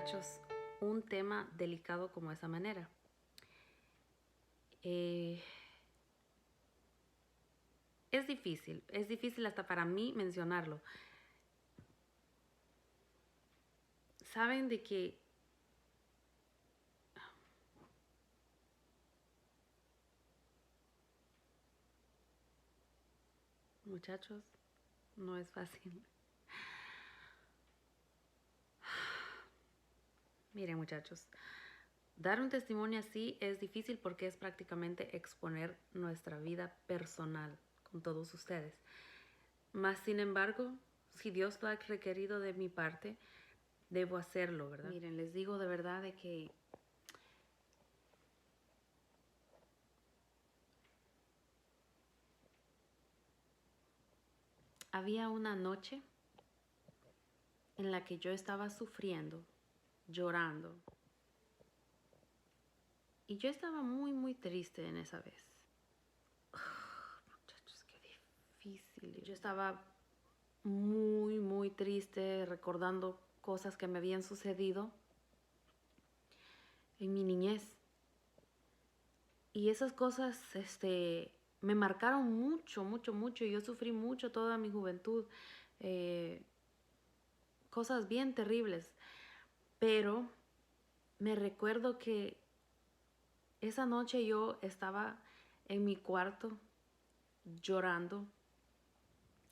muchachos, un tema delicado como esa manera. Es difícil hasta para mí mencionarlo. Saben de que muchachos, no es fácil. Miren muchachos, dar un testimonio así es difícil porque es prácticamente exponer nuestra vida personal con todos ustedes. Mas sin embargo, si Dios lo ha requerido de mi parte, debo hacerlo, ¿verdad? Miren, les digo de verdad de que había una noche en la que yo estaba sufriendo, llorando. Y yo estaba muy triste en esa vez. Muchachos, qué difícil. Yo estaba muy triste recordando cosas que me habían sucedido en mi niñez. Y esas cosas, me marcaron mucho. Yo sufrí mucho toda mi juventud. Cosas bien terribles. Pero me recuerdo que esa noche yo estaba en mi cuarto llorando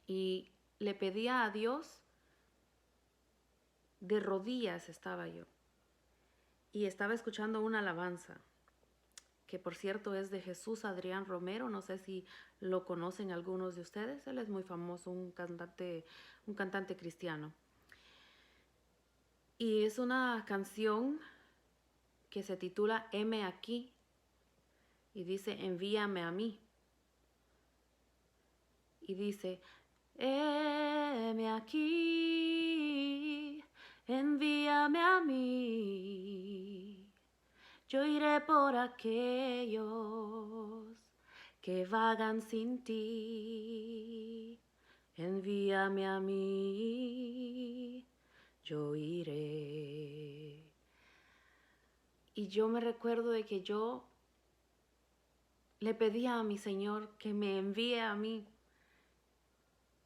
y le pedía a Dios, de rodillas estaba yo, y estaba escuchando una alabanza, que por cierto es de Jesús Adrián Romero, no sé si lo conocen algunos de ustedes, él es muy famoso, un cantante cristiano. Y es una canción que se titula Heme aquí, y dice, envíame a mí. Y dice, heme aquí, envíame a mí. Yo iré por aquellos que vagan sin ti. Envíame a mí, yo iré. Y yo me recuerdo de que yo le pedía a mi Señor que me envíe a mí,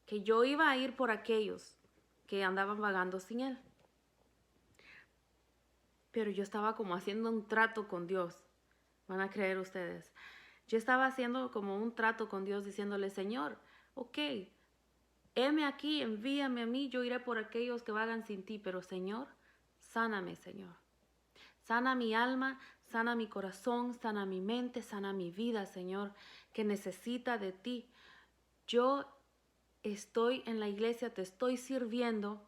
que yo iba a ir por aquellos que andaban vagando sin Él. Pero yo estaba como haciendo un trato con Dios, van a creer ustedes. Yo estaba haciendo como un trato con Dios diciéndole, Señor, ok, heme aquí, envíame a mí, yo iré por aquellos que vagan sin ti, pero Señor, sáname, Señor. Sana mi alma, sana mi corazón, sana mi mente, sana mi vida, Señor, que necesita de ti. Yo estoy en la iglesia, te estoy sirviendo,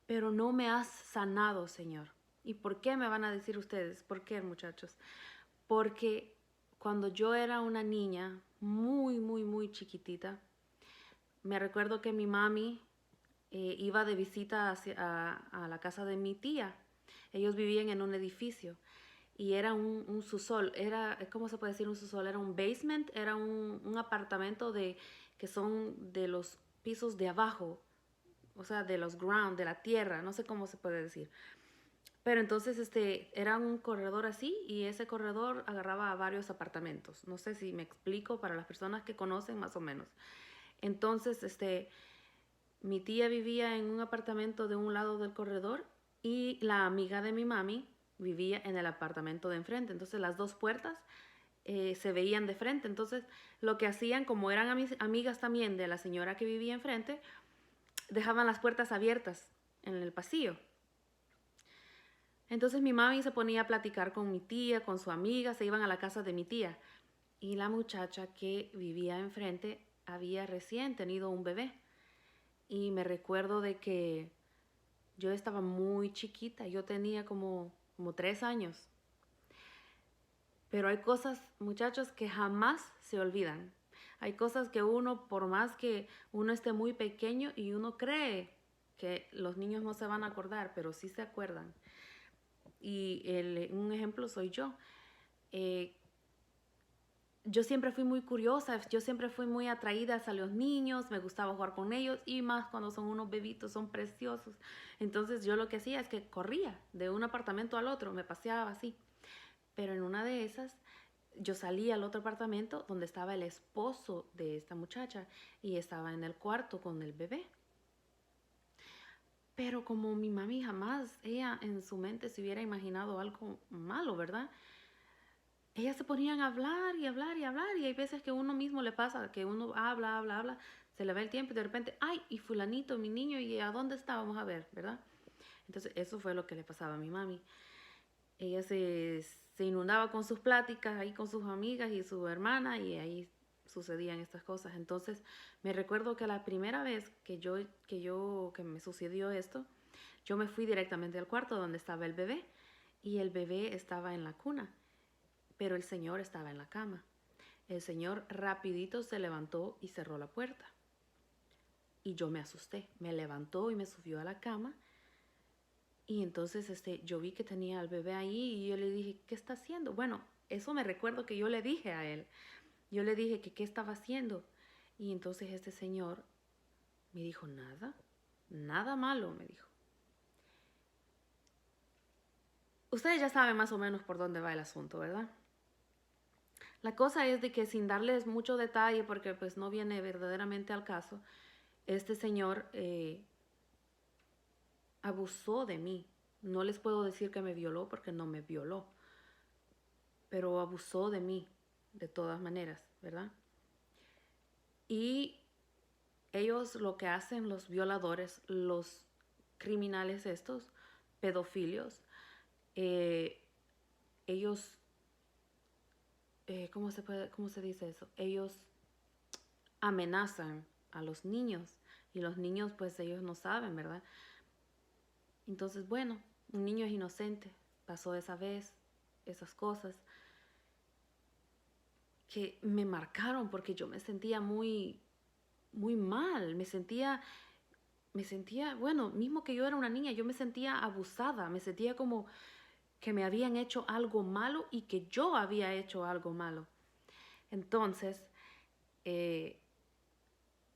pero no me has sanado, Señor. ¿Y por qué me van a decir ustedes? ¿Por qué, muchachos? Porque cuando yo era una niña muy chiquitita, me recuerdo que mi mami iba de visita a la casa de mi tía. Ellos vivían en un edificio y era un subsol, era, ¿cómo se puede decir un subsol? Era un basement, era un apartamento que son de los pisos de abajo, o sea, de los ground, de la tierra, no sé cómo se puede decir. Pero entonces era un corredor así y ese corredor agarraba a varios apartamentos. No sé si me explico para las personas que conocen más o menos. Entonces, mi tía vivía en un apartamento de un lado del corredor y la amiga de mi mami vivía en el apartamento de enfrente. Entonces las dos puertas se veían de frente. Entonces lo que hacían, como eran amigas también de la señora que vivía enfrente, dejaban las puertas abiertas en el pasillo. Entonces mi mami se ponía a platicar con mi tía, con su amiga, se iban a la casa de mi tía. Y la muchacha que vivía enfrente había recién tenido un bebé. Y me recuerdo de que yo estaba muy chiquita, yo tenía como 3 años. Pero hay cosas, muchachos, que jamás se olvidan. Hay cosas que uno, por más que uno esté muy pequeño y uno cree que los niños no se van a acordar, pero sí se acuerdan. Y un ejemplo soy yo. yo siempre fui muy curiosa, yo siempre fui muy atraída hacia los niños, me gustaba jugar con ellos y más cuando son unos bebitos, son preciosos. Entonces yo lo que hacía es que corría de un apartamento al otro, me paseaba así. Pero en una de esas yo salí al otro apartamento donde estaba el esposo de esta muchacha y estaba en el cuarto con el bebé. Pero como mi mami jamás, ella en su mente se hubiera imaginado algo malo, ¿verdad? Ellas se ponían a hablar y hablar y hablar y hay veces que uno mismo le pasa, que uno habla, habla, habla, se le va el tiempo y de repente, ay, y fulanito, mi niño, ¿y a dónde está? Vamos a ver, ¿verdad? Entonces eso fue lo que le pasaba a mi mami. Ella se inundaba con sus pláticas ahí con sus amigas y su hermana y ahí sucedían estas cosas. Entonces me recuerdo que la primera vez que me sucedió esto, yo me fui directamente al cuarto donde estaba el bebé y el bebé estaba en la cuna, pero el señor estaba en la cama. El señor rapidito se levantó y cerró la puerta. Y yo me asusté. Me levantó y me subió a la cama. Y entonces yo vi que tenía al bebé ahí y yo le dije, ¿qué está haciendo? Bueno, eso me recuerdo que yo le dije a él. Yo le dije que qué estaba haciendo. Y entonces este señor me dijo, nada, nada malo, me dijo. Ustedes ya saben más o menos por dónde va el asunto, ¿verdad? La cosa es de que sin darles mucho detalle, porque pues no viene verdaderamente al caso, este señor abusó de mí. No les puedo decir que me violó porque no me violó, pero abusó de mí de todas maneras, ¿verdad? Y ellos lo que hacen, los violadores, los criminales estos, pedofilios, eh, ellos, cómo se dice eso? Ellos amenazan a los niños y los niños pues ellos no saben, ¿verdad? Entonces, bueno, un niño es inocente, pasó esa vez, esas cosas que me marcaron porque yo me sentía muy, muy mal, bueno, mismo que yo era una niña, yo me sentía abusada, me sentía como que me habían hecho algo malo y que yo había hecho algo malo. Entonces, eh,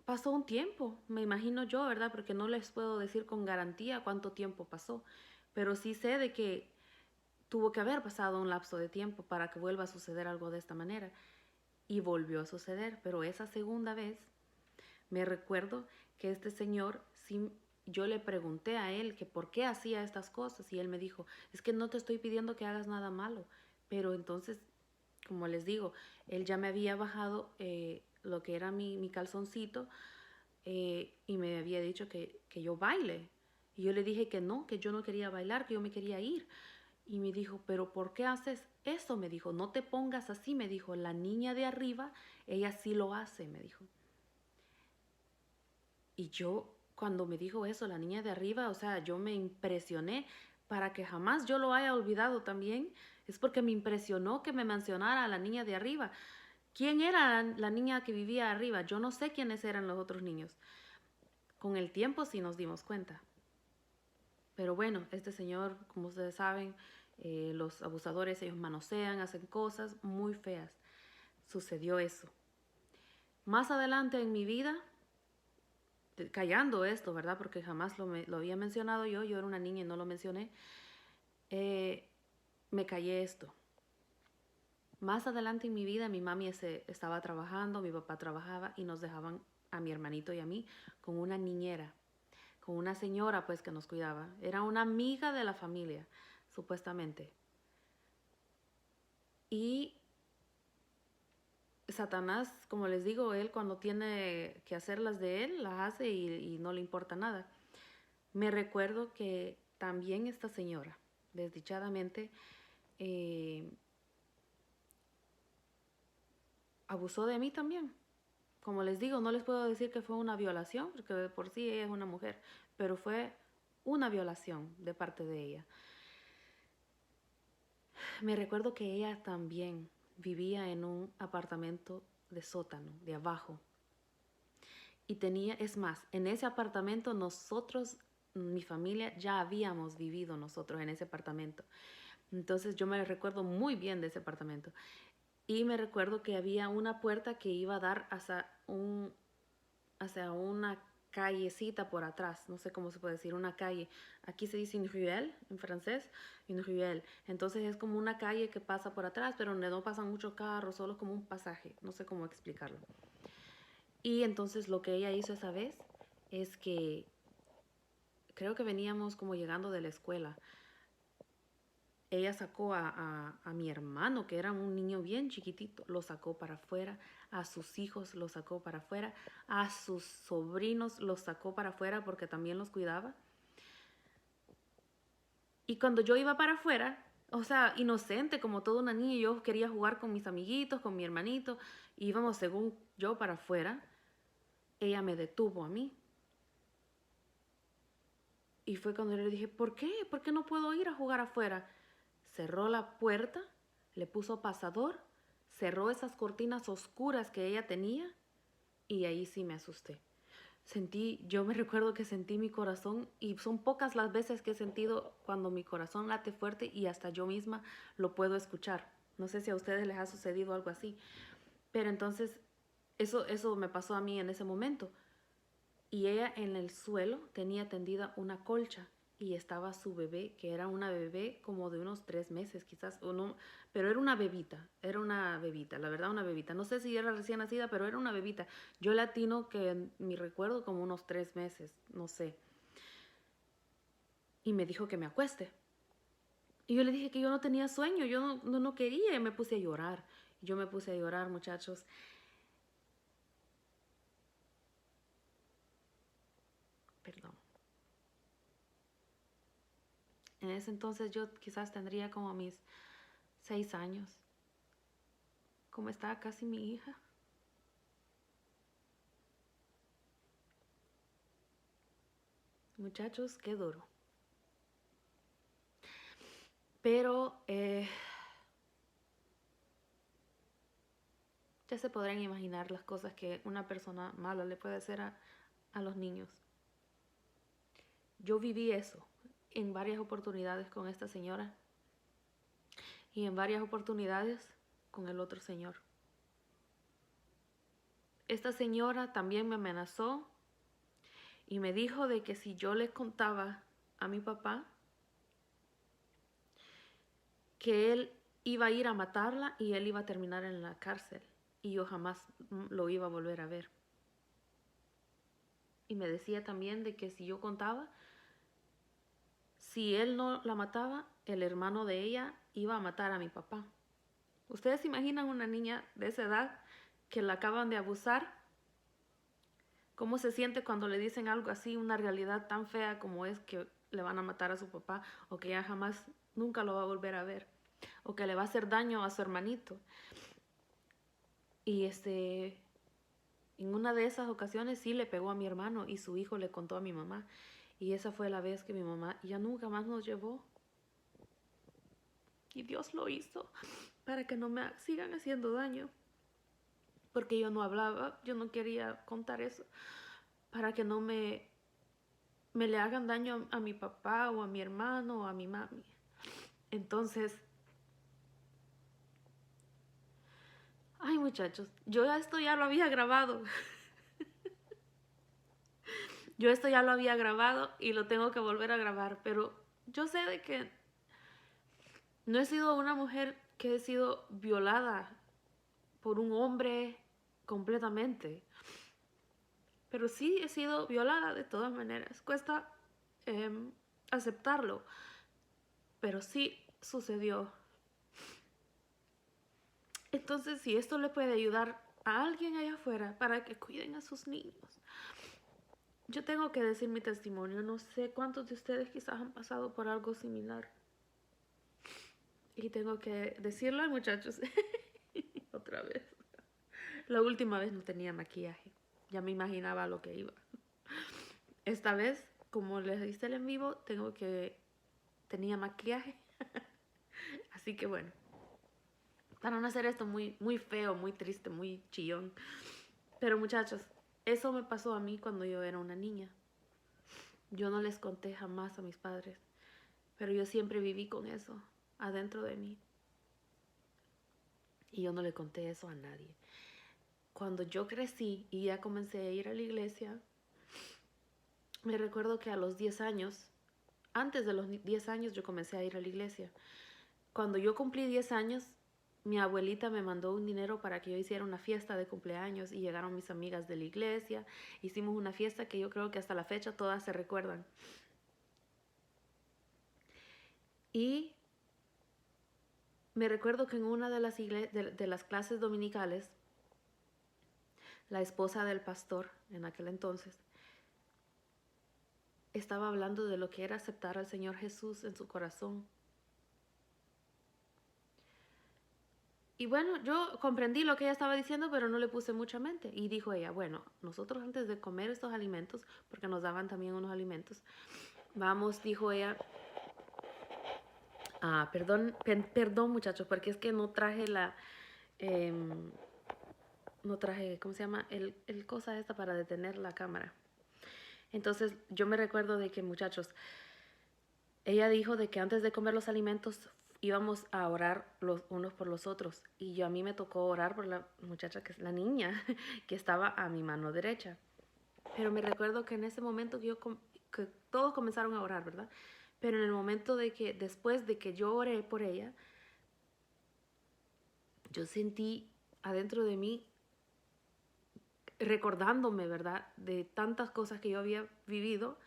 pasó un tiempo, me imagino yo, ¿verdad? Porque no les puedo decir con garantía cuánto tiempo pasó, pero sí sé de que tuvo que haber pasado un lapso de tiempo para que vuelva a suceder algo de esta manera. Y volvió a suceder, pero esa segunda vez me recuerdo que este señor, sí, yo le pregunté a él que por qué hacía estas cosas y él me dijo, es que no te estoy pidiendo que hagas nada malo, pero entonces, como les digo, él ya me había bajado lo que era mi calzoncito y me había dicho que yo baile. Y yo le dije que yo no quería bailar, que yo me quería ir. Y me dijo, pero ¿por qué haces eso? Me dijo, no te pongas así, me dijo, la niña de arriba, ella sí lo hace, me dijo. Y yo, cuando me dijo eso, la niña de arriba, o sea, yo me impresioné para que jamás yo lo haya olvidado también. Es porque me impresionó que me mencionara a la niña de arriba. ¿Quién era la niña que vivía arriba? Yo no sé quiénes eran los otros niños. Con el tiempo sí nos dimos cuenta. Pero bueno, este señor, como ustedes saben, los abusadores, ellos manosean, hacen cosas muy feas. Sucedió eso. Más adelante en mi vida, callando esto, ¿verdad? Porque jamás lo había mencionado yo era una niña y no lo mencioné, eh, me callé esto. Más adelante en mi vida, mi mami estaba trabajando, mi papá trabajaba y nos dejaban a mi hermanito y a mí con una niñera, con una señora pues que nos cuidaba. Era una amiga de la familia, supuestamente. Y Satanás, como les digo, él cuando tiene que hacer las de él, las hace y no le importa nada. Me recuerdo que también esta señora, desdichadamente, eh, abusó de mí también. Como les digo, no les puedo decir que fue una violación, porque de por sí ella es una mujer, pero fue una violación de parte de ella. Me recuerdo que ella también vivía en un apartamento de sótano, de abajo. Y tenía, es más, en ese apartamento nosotros, mi familia, ya habíamos vivido nosotros en ese apartamento. Entonces yo me recuerdo muy bien de ese apartamento. Y me recuerdo que había una puerta que iba a dar hacia una callecita por atrás, no sé cómo se puede decir, una calle. Aquí se dice une ruelle en francés, une ruelle. Entonces es como una calle que pasa por atrás, pero donde no pasan muchos carros, solo como un pasaje, no sé cómo explicarlo. Y entonces lo que ella hizo esa vez es que creo que veníamos como llegando de la escuela. Ella sacó a mi hermano, que era un niño bien chiquitito, lo sacó para afuera, a sus hijos los sacó para afuera, a sus sobrinos los sacó para afuera porque también los cuidaba. Y cuando yo iba para afuera, o sea, inocente como toda una niña, yo quería jugar con mis amiguitos, con mi hermanito, íbamos según yo para afuera, ella me detuvo a mí. Y fue cuando yo le dije, ¿por qué? ¿Por qué no puedo ir a jugar afuera? Cerró la puerta, le puso pasador, cerró esas cortinas oscuras que ella tenía y ahí sí me asusté. Yo me recuerdo que sentí mi corazón y son pocas las veces que he sentido cuando mi corazón late fuerte y hasta yo misma lo puedo escuchar. No sé si a ustedes les ha sucedido algo así, pero entonces eso me pasó a mí en ese momento. Y ella en el suelo tenía tendida una colcha y estaba su bebé, que era una bebé como de unos 3 meses quizás, o no, pero era una bebita, la verdad una bebita. No sé si era recién nacida, pero era una bebita. Yo latino que en mi recuerdo como unos 3 meses, no sé. Y me dijo que me acueste. Y yo le dije que yo no tenía sueño, yo no quería y me puse a llorar. Yo me puse a llorar, muchachos. Perdón. En ese entonces yo quizás tendría como mis 6 años. Como estaba casi mi hija. Muchachos, qué duro. Pero ya se podrán imaginar las cosas que una persona mala le puede hacer a los niños. Yo viví eso en varias oportunidades con esta señora y en varias oportunidades con el otro señor. Esta señora también me amenazó y me dijo de que si yo le contaba a mi papá que él iba a ir a matarla y él iba a terminar en la cárcel y yo jamás lo iba a volver a ver. Y me decía también de que si yo contaba, si él no la mataba, el hermano de ella iba a matar a mi papá. ¿Ustedes se imaginan una niña de esa edad que la acaban de abusar? ¿Cómo se siente cuando le dicen algo así, una realidad tan fea como es que le van a matar a su papá o que ya jamás, nunca lo va a volver a ver o que le va a hacer daño a su hermanito? Y en una de esas ocasiones sí le pegó a mi hermano y su hijo le contó a mi mamá. Y esa fue la vez que mi mamá ya nunca más nos llevó. Y Dios lo hizo para que no me sigan haciendo daño. Porque yo no hablaba, yo no quería contar eso. Para que no me le hagan daño a mi papá o a mi hermano o a mi mami. Entonces, ay muchachos, yo esto ya lo había grabado. Yo esto ya lo había grabado y lo tengo que volver a grabar. Pero yo sé de que no he sido una mujer que he sido violada por un hombre completamente. Pero sí he sido violada de todas maneras. Cuesta aceptarlo. Pero sí sucedió. Entonces, si esto le puede ayudar a alguien allá afuera para que cuiden a sus niños. Yo tengo que decir mi testimonio. No sé cuántos de ustedes quizás han pasado por algo similar. Y tengo que decirlo, muchachos. Otra vez. La última vez no tenía maquillaje. Ya me imaginaba lo que iba. Esta vez, como les diste el en vivo, tenía maquillaje. Así que bueno, para no hacer esto muy, muy feo, muy triste, muy chillón. Pero muchachos, eso me pasó a mí cuando yo era una niña. Yo no les conté jamás a mis padres, pero yo siempre viví con eso adentro de mí. Y yo no le conté eso a nadie. Cuando yo crecí y ya comencé a ir a la iglesia, me recuerdo que a los 10 años, antes de los 10 años yo comencé a ir a la iglesia. Cuando yo cumplí 10 años, mi abuelita me mandó un dinero para que yo hiciera una fiesta de cumpleaños y llegaron mis amigas de la iglesia. Hicimos una fiesta que yo creo que hasta la fecha todas se recuerdan. Y me recuerdo que en una de las clases dominicales, la esposa del pastor en aquel entonces estaba hablando de lo que era aceptar al Señor Jesús en su corazón. Y bueno, yo comprendí lo que ella estaba diciendo, pero no le puse mucha mente. Y dijo ella, bueno, nosotros antes de comer estos alimentos, porque nos daban también unos alimentos, vamos, dijo ella, perdón muchachos, porque es que no traje no traje, ¿cómo se llama? El cosa esta para detener la cámara. Entonces yo me recuerdo de que muchachos, ella dijo de que antes de comer los alimentos íbamos a orar los unos por los otros. Y a mí me tocó orar por la muchacha, que es la niña, que estaba a mi mano derecha. Pero me recuerdo que en ese momento que todos comenzaron a orar, ¿verdad? Pero en el momento de que, después de que yo oré por ella, yo sentí adentro de mí, recordándome, ¿verdad? De tantas cosas que yo había vivido,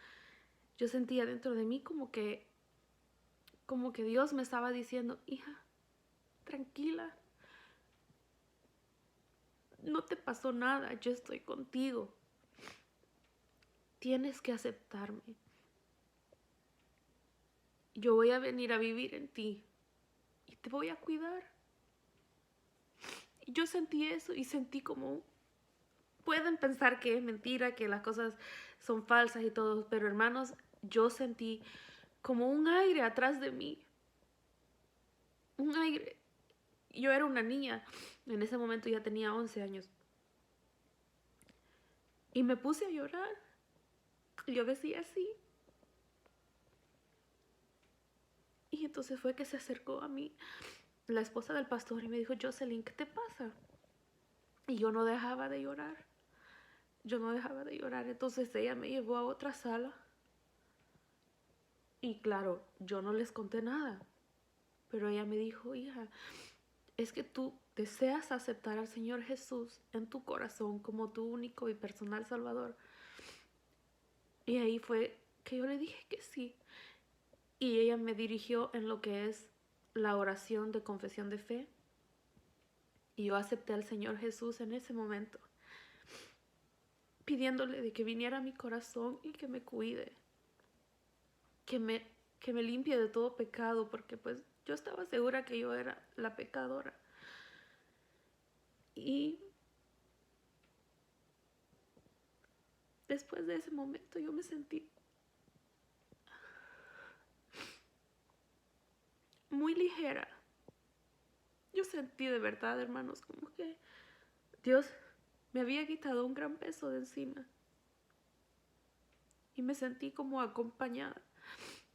yo sentía dentro de mí como que Dios me estaba diciendo, hija, tranquila, no te pasó nada, yo estoy contigo. Tienes que aceptarme. Yo voy a venir a vivir en ti y te voy a cuidar. Y yo sentí eso y sentí como, pueden pensar que es mentira, que las cosas son falsas y todo, pero hermanos, yo sentí como un aire atrás de mí. Un aire. Yo era una niña, en ese momento ya tenía 11 años. Y me puse a llorar. Y yo decía así. Y entonces fue que se acercó a mí la esposa del pastor y me dijo, Jocelyn, ¿qué te pasa? Y yo no dejaba de llorar. Yo no dejaba de llorar. Entonces ella me llevó a otra sala. Y claro, yo no les conté nada. Pero ella me dijo, hija, es que tú deseas aceptar al Señor Jesús en tu corazón como tu único y personal Salvador. Y ahí fue que yo le dije que sí. Y ella me dirigió en lo que es la oración de confesión de fe. Y yo acepté al Señor Jesús en ese momento, pidiéndole de que viniera a mi corazón y que me cuide, que me limpie de todo pecado, porque pues yo estaba segura que yo era la pecadora. Y después de ese momento yo me sentí muy ligera. Yo sentí de verdad, hermanos, como que Dios me había quitado un gran peso de encima. Y me sentí como acompañada.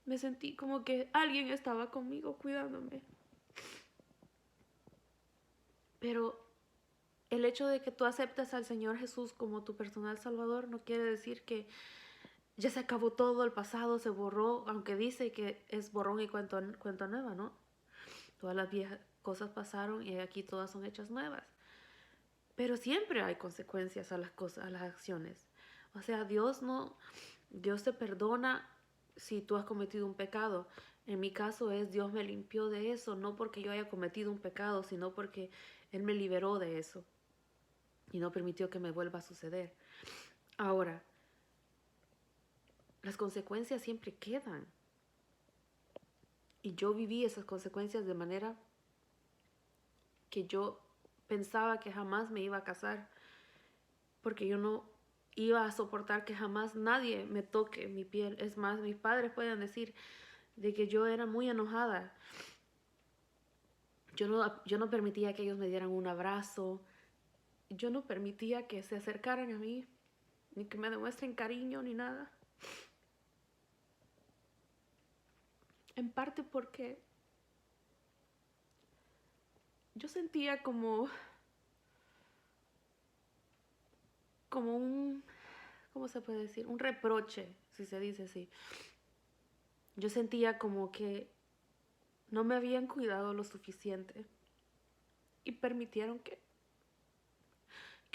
Me sentí como que alguien estaba conmigo cuidándome. Pero el hecho de que tú aceptas al Señor Jesús como tu personal Salvador no quiere decir que ya se acabó todo, el pasado se borró, aunque dice que es borrón y cuento nueva, ¿no? Todas las viejas cosas pasaron y aquí todas son hechas nuevas. Pero siempre hay consecuencias a las cosas, a las acciones. O sea, Dios te perdona si tú has cometido un pecado. En mi caso es Dios me limpió de eso, no porque yo haya cometido un pecado, sino porque Él me liberó de eso y no permitió que me vuelva a suceder. Ahora, las consecuencias siempre quedan. Y yo viví esas consecuencias de manera que yo pensaba que jamás me iba a casar, porque yo no iba a soportar que jamás nadie me toque mi piel. Es más, mis padres pueden decir de que yo era muy enojada. Yo no permitía que ellos me dieran un abrazo. Yo no permitía que se acercaran a mí, ni que me demuestren cariño, ni nada. En parte porque yo sentía como un, ¿cómo se puede decir? Un reproche, si se dice así. Yo sentía como que no me habían cuidado lo suficiente y permitieron que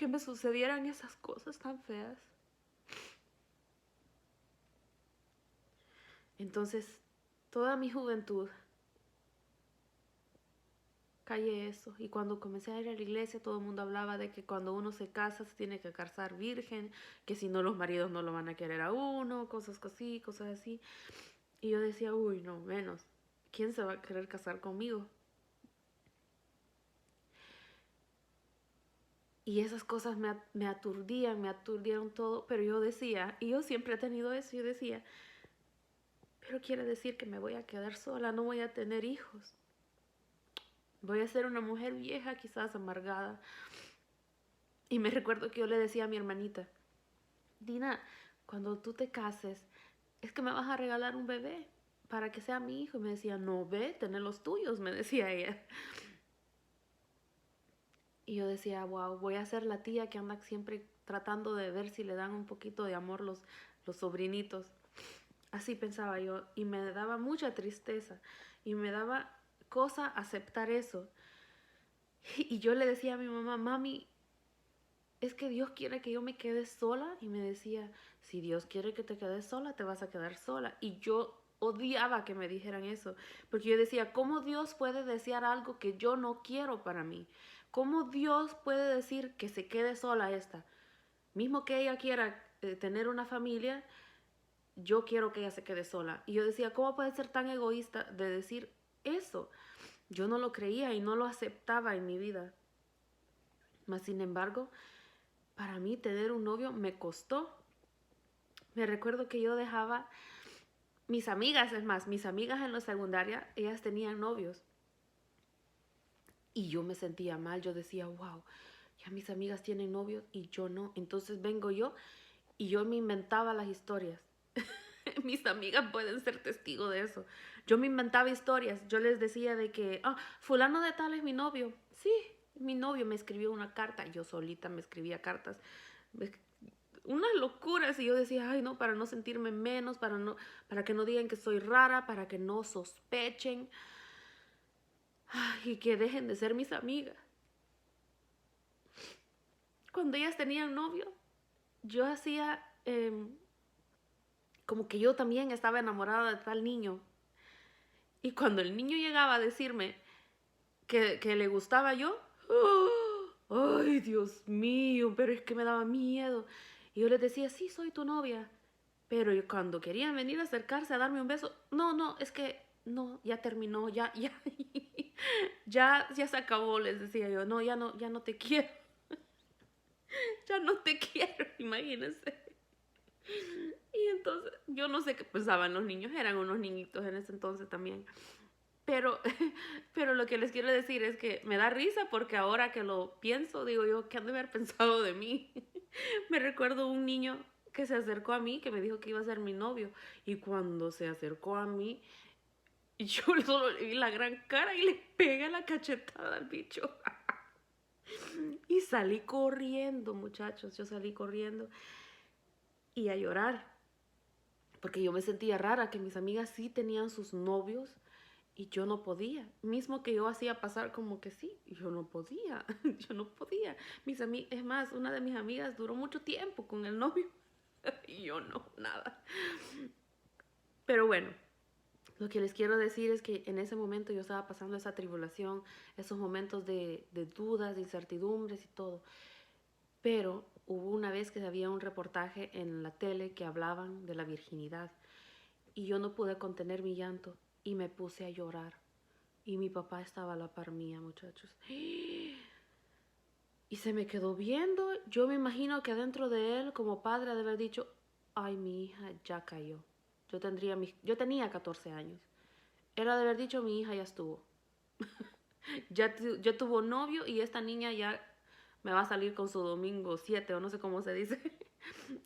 me sucedieran esas cosas tan feas. Entonces, toda mi juventud callé eso. Y cuando comencé a ir a la iglesia, todo el mundo hablaba de que cuando uno se casa se tiene que casar virgen, que si no los maridos no lo van a querer a uno, cosas así, cosas así. Y yo decía, uy, no, menos. ¿Quién se va a querer casar conmigo? Y esas cosas me aturdían, me aturdieron todo, pero yo decía, y yo siempre he tenido eso, yo decía, pero quiere decir que me voy a quedar sola, no voy a tener hijos. Voy a ser una mujer vieja, quizás amargada. Y me recuerdo que yo le decía a mi hermanita, Dina, cuando tú te cases, es que me vas a regalar un bebé para que sea mi hijo. Y me decía, no, ve, tener los tuyos, me decía ella. Y yo decía, wow, voy a ser la tía que anda siempre tratando de ver si le dan un poquito de amor los sobrinitos. Así pensaba yo y me daba mucha tristeza y me daba cosa aceptar eso. Y yo le decía a mi mamá, mami, es que Dios quiere que yo me quede sola. Y me decía, si Dios quiere que te quedes sola, te vas a quedar sola. Y yo odiaba que me dijeran eso, porque yo decía, ¿cómo Dios puede desear algo que yo no quiero para mí? ¿Cómo Dios puede decir que se quede sola esta? Mismo que ella quiera tener una familia, yo quiero que ella se quede sola. Y yo decía, ¿cómo puede ser tan egoísta de decir eso? Yo no lo creía y no lo aceptaba en mi vida. Mas, sin embargo, para mí tener un novio me costó. Me recuerdo que yo dejaba mis amigas, es más, mis amigas en la secundaria, ellas tenían novios. Y yo me sentía mal, yo decía, wow, ya mis amigas tienen novios y yo no. Entonces vengo yo y yo me inventaba las historias. Mis amigas pueden ser testigos de eso. Yo me inventaba historias. Yo les decía de que, fulano de tal es mi novio. Sí, mi novio me escribió una carta. Yo solita me escribía cartas. Unas locuras. Y yo decía, ay no, para no sentirme menos, para que no digan que soy rara, para que no sospechen. Ay, y que dejen de ser mis amigas. Cuando ellas tenían novio, yo hacía como que yo también estaba enamorada de tal niño. Y cuando el niño llegaba a decirme que le gustaba yo, ay, Dios mío, pero es que me daba miedo. Y yo les decía, sí, soy tu novia. Pero cuando querían venir a acercarse a darme un beso, no, no, es que no, ya terminó, ya se acabó, les decía yo, no, ya no te quiero, ya no te quiero, imagínense. Y entonces, yo no sé qué pensaban los niños, eran unos niñitos en ese entonces también. Pero, pero lo que les quiero decir es que me da risa porque ahora que lo pienso, digo yo, ¿qué han de haber pensado de mí? Me recuerdo un niño que se acercó a mí, que me dijo que iba a ser mi novio. Y cuando se acercó a mí, yo solo le vi la gran cara y le pegué la cachetada al bicho. Y salí corriendo, muchachos, yo salí corriendo y a llorar. Porque yo me sentía rara, que mis amigas sí tenían sus novios y yo no podía. Mismo que yo hacía pasar como que sí, yo no podía, yo no podía. Es más, una de mis amigas duró mucho tiempo con el novio y yo no, nada. Pero bueno, lo que les quiero decir es que en ese momento yo estaba pasando esa tribulación, esos momentos de dudas, de incertidumbres y todo. Pero hubo una vez que había un reportaje en la tele que hablaban de la virginidad y yo no pude contener mi llanto y me puse a llorar. Y mi papá estaba a la par mía, muchachos. Y se me quedó viendo. Yo me imagino que dentro de él, como padre, ha de haber dicho, ay, mi hija ya cayó. Yo tenía 14 años. Él ha de haber dicho, mi hija ya estuvo. Ya tuvo novio y esta niña ya me va a salir con su domingo 7 o no sé cómo se dice.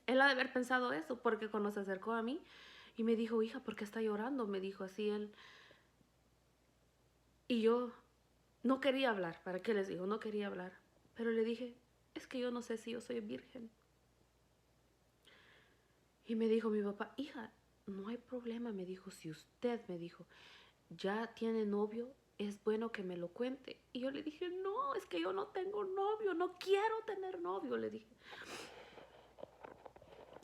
Él ha de haber pensado eso porque cuando se acercó a mí y me dijo, hija, ¿por qué está llorando? Me dijo así él. Y yo No quería hablar, ¿para qué les digo? No quería hablar. Pero le dije, es que yo no sé si yo soy virgen. Y me dijo mi papá, hija, no hay problema, me dijo, si usted, me dijo, ya tiene novio, es bueno que me lo cuente. Y yo le dije, no, es que yo no tengo novio, no quiero tener novio, le dije.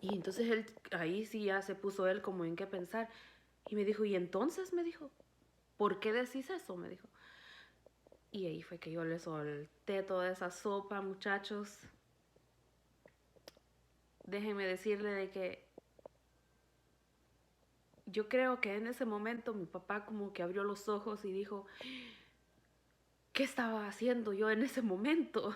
Y entonces él, ahí sí ya se puso él como en qué pensar. Y me dijo, y entonces, me dijo, ¿por qué decís eso? Me dijo. Y ahí fue que yo le solté toda esa sopa, muchachos. Déjenme decirle de que yo creo que en ese momento mi papá como que abrió los ojos y dijo, ¿qué estaba haciendo yo en ese momento?